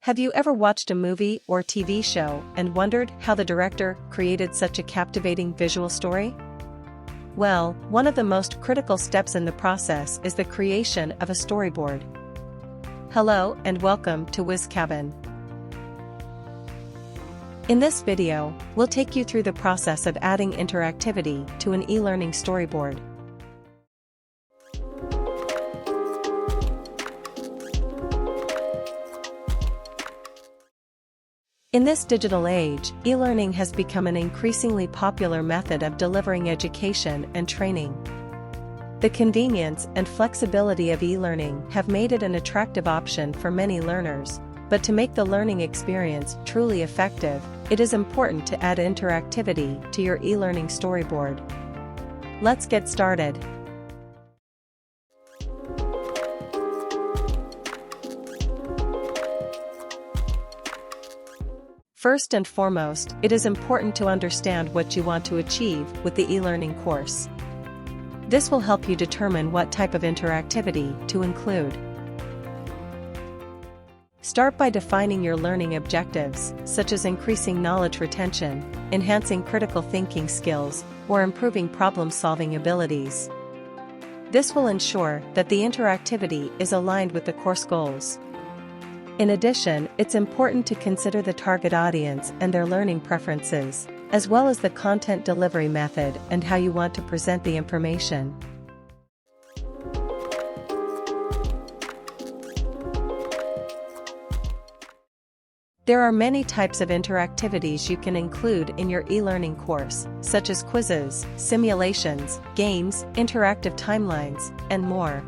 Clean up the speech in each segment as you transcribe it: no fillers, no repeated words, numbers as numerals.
Have you ever watched a movie or TV show and wondered how the director created such a captivating visual story? Well, one of the most critical steps in the process is the creation of a storyboard. Hello and welcome to WizCabin. In this video, we'll take you through the process of adding interactivity to an e-learning storyboard. In this digital age, e-learning has become an increasingly popular method of delivering education and training. The convenience and flexibility of e-learning have made it an attractive option for many learners, but to make the learning experience truly effective, it is important to add interactivity to your e-learning storyboard. Let's get started. First and foremost, it is important to understand what you want to achieve with the e-learning course. This will help you determine what type of interactivity to include. Start by defining your learning objectives, such as increasing knowledge retention, enhancing critical thinking skills, or improving problem-solving abilities. This will ensure that the interactivity is aligned with the course goals. In addition, it's important to consider the target audience and their learning preferences, as well as the content delivery method and how you want to present the information. There are many types of interactivities you can include in your e-learning course, such as quizzes, simulations, games, interactive timelines, and more.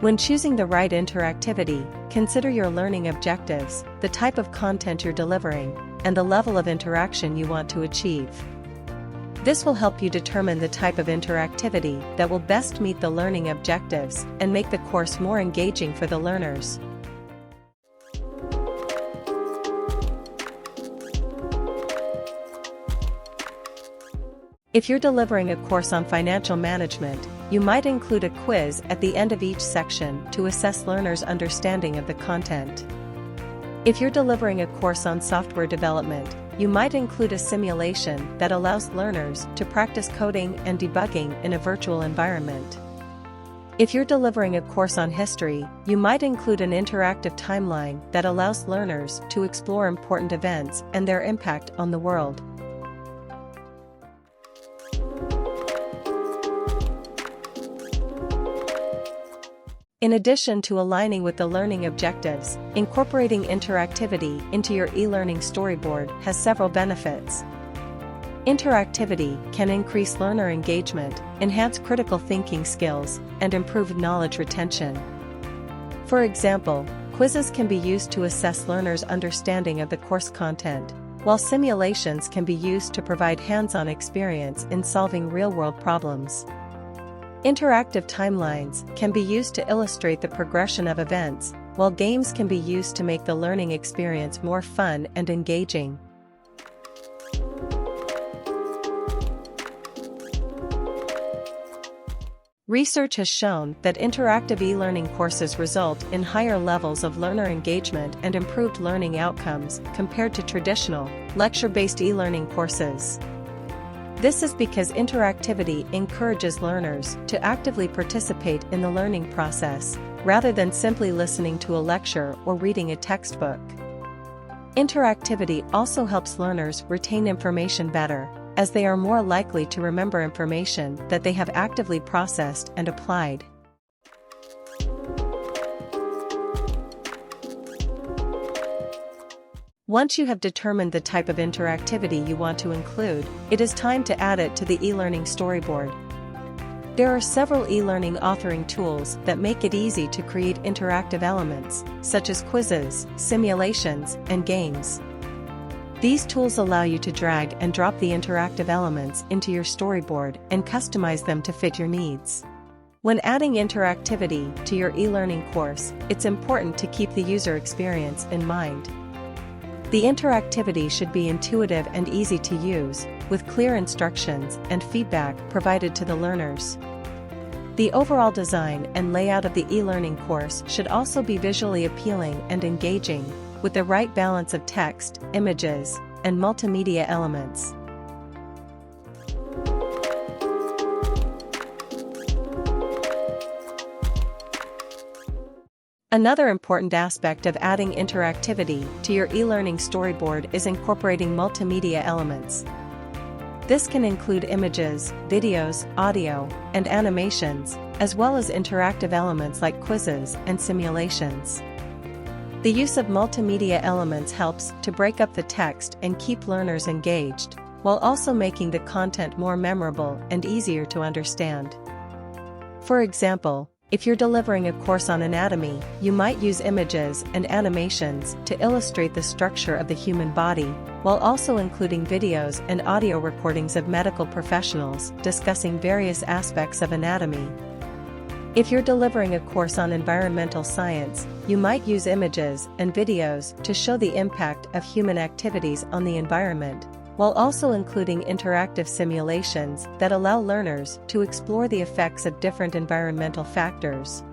When choosing the right interactivity, consider your learning objectives, the type of content you're delivering, and the level of interaction you want to achieve. This will help you determine the type of interactivity that will best meet the learning objectives and make the course more engaging for the learners. If you're delivering a course on financial management, you might include a quiz at the end of each section to assess learners' understanding of the content. If you're delivering a course on software development, you might include a simulation that allows learners to practice coding and debugging in a virtual environment. If you're delivering a course on history, you might include an interactive timeline that allows learners to explore important events and their impact on the world. In addition to aligning with the learning objectives, incorporating interactivity into your e-learning storyboard has several benefits. Interactivity can increase learner engagement, enhance critical thinking skills, and improve knowledge retention. For example, quizzes can be used to assess learners' understanding of the course content, while simulations can be used to provide hands-on experience in solving real-world problems. Interactive timelines can be used to illustrate the progression of events, while games can be used to make the learning experience more fun and engaging. Research has shown that interactive e-learning courses result in higher levels of learner engagement and improved learning outcomes compared to traditional, lecture-based e-learning courses. This is because interactivity encourages learners to actively participate in the learning process, rather than simply listening to a lecture or reading a textbook. Interactivity also helps learners retain information better, as they are more likely to remember information that they have actively processed and applied. Once you have determined the type of interactivity you want to include, it is time to add it to the e-learning storyboard. There are several e-learning authoring tools that make it easy to create interactive elements, such as quizzes, simulations, and games. These tools allow you to drag and drop the interactive elements into your storyboard and customize them to fit your needs. When adding interactivity to your e-learning course, it's important to keep the user experience in mind. The interactivity should be intuitive and easy to use, with clear instructions and feedback provided to the learners. The overall design and layout of the e-learning course should also be visually appealing and engaging, with the right balance of text, images, and multimedia elements. Another important aspect of adding interactivity to your e-learning storyboard is incorporating multimedia elements. This can include images, videos, audio, and animations, as well as interactive elements like quizzes and simulations. The use of multimedia elements helps to break up the text and keep learners engaged, while also making the content more memorable and easier to understand. For example, if you're delivering a course on anatomy, you might use images and animations to illustrate the structure of the human body, while also including videos and audio recordings of medical professionals discussing various aspects of anatomy. If you're delivering a course on environmental science, you might use images and videos to show the impact of human activities on the environment, while also including interactive simulations that allow learners to explore the effects of different environmental factors.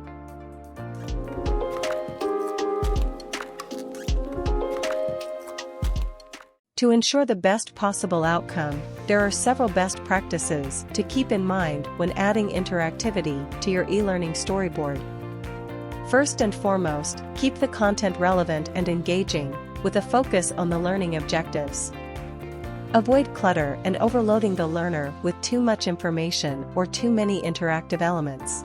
To ensure the best possible outcome, there are several best practices to keep in mind when adding interactivity to your e-learning storyboard. First and foremost, keep the content relevant and engaging, with a focus on the learning objectives. Avoid clutter and overloading the learner with too much information or too many interactive elements.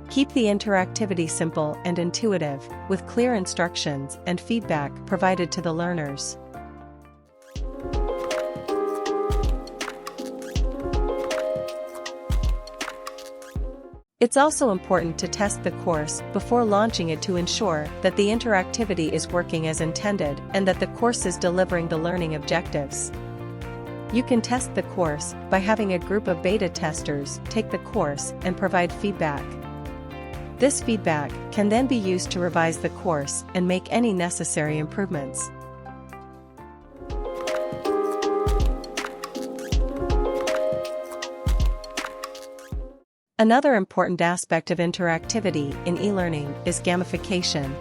Keep the interactivity simple and intuitive, with clear instructions and feedback provided to the learners. It's also important to test the course before launching it to ensure that the interactivity is working as intended and that the course is delivering the learning objectives. You can test the course by having a group of beta testers take the course and provide feedback. This feedback can then be used to revise the course and make any necessary improvements. Another important aspect of interactivity in e-learning is gamification.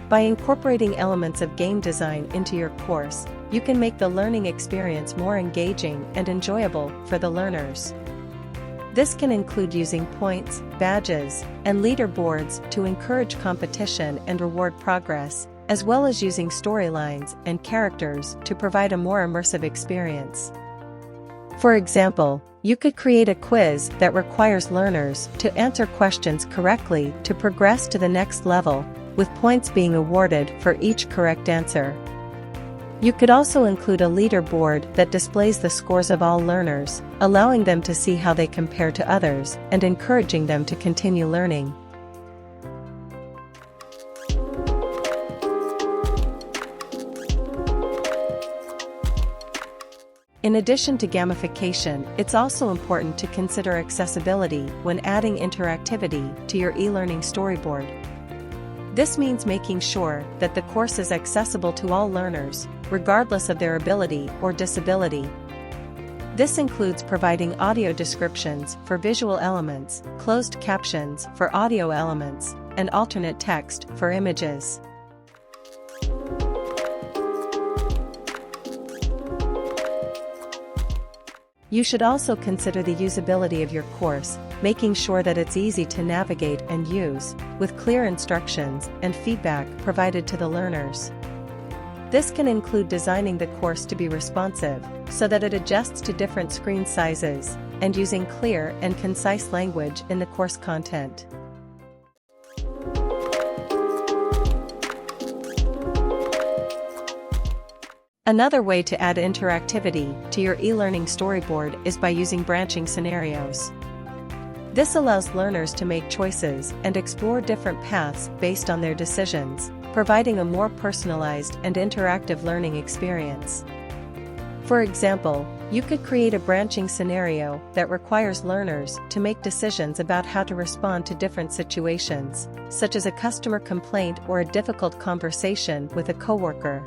By incorporating elements of game design into your course, you can make the learning experience more engaging and enjoyable for the learners. This can include using points, badges, and leaderboards to encourage competition and reward progress, as well as using storylines and characters to provide a more immersive experience. For example, you could create a quiz that requires learners to answer questions correctly to progress to the next level, with points being awarded for each correct answer. You could also include a leaderboard that displays the scores of all learners, allowing them to see how they compare to others and encouraging them to continue learning. In addition to gamification, it's also important to consider accessibility when adding interactivity to your e-learning storyboard. This means making sure that the course is accessible to all learners, regardless of their ability or disability. This includes providing audio descriptions for visual elements, closed captions for audio elements, and alternate text for images. You should also consider the usability of your course, making sure that it's easy to navigate and use, with clear instructions and feedback provided to the learners. This can include designing the course to be responsive, so that it adjusts to different screen sizes, and using clear and concise language in the course content. Another way to add interactivity to your e-learning storyboard is by using branching scenarios. This allows learners to make choices and explore different paths based on their decisions, providing a more personalized and interactive learning experience. For example, you could create a branching scenario that requires learners to make decisions about how to respond to different situations, such as a customer complaint or a difficult conversation with a coworker.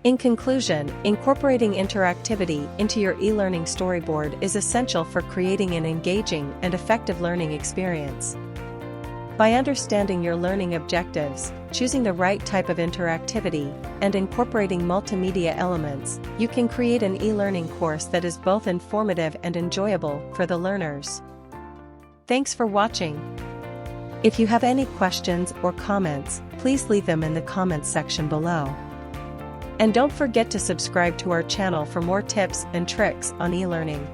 In conclusion, incorporating interactivity into your e-learning storyboard is essential for creating an engaging and effective learning experience. By understanding your learning objectives, choosing the right type of interactivity, and incorporating multimedia elements, you can create an e-learning course that is both informative and enjoyable for the learners. Thanks for watching. If you have any questions or comments, please leave them in the comments section below. And don't forget to subscribe to our channel for more tips and tricks on e-learning.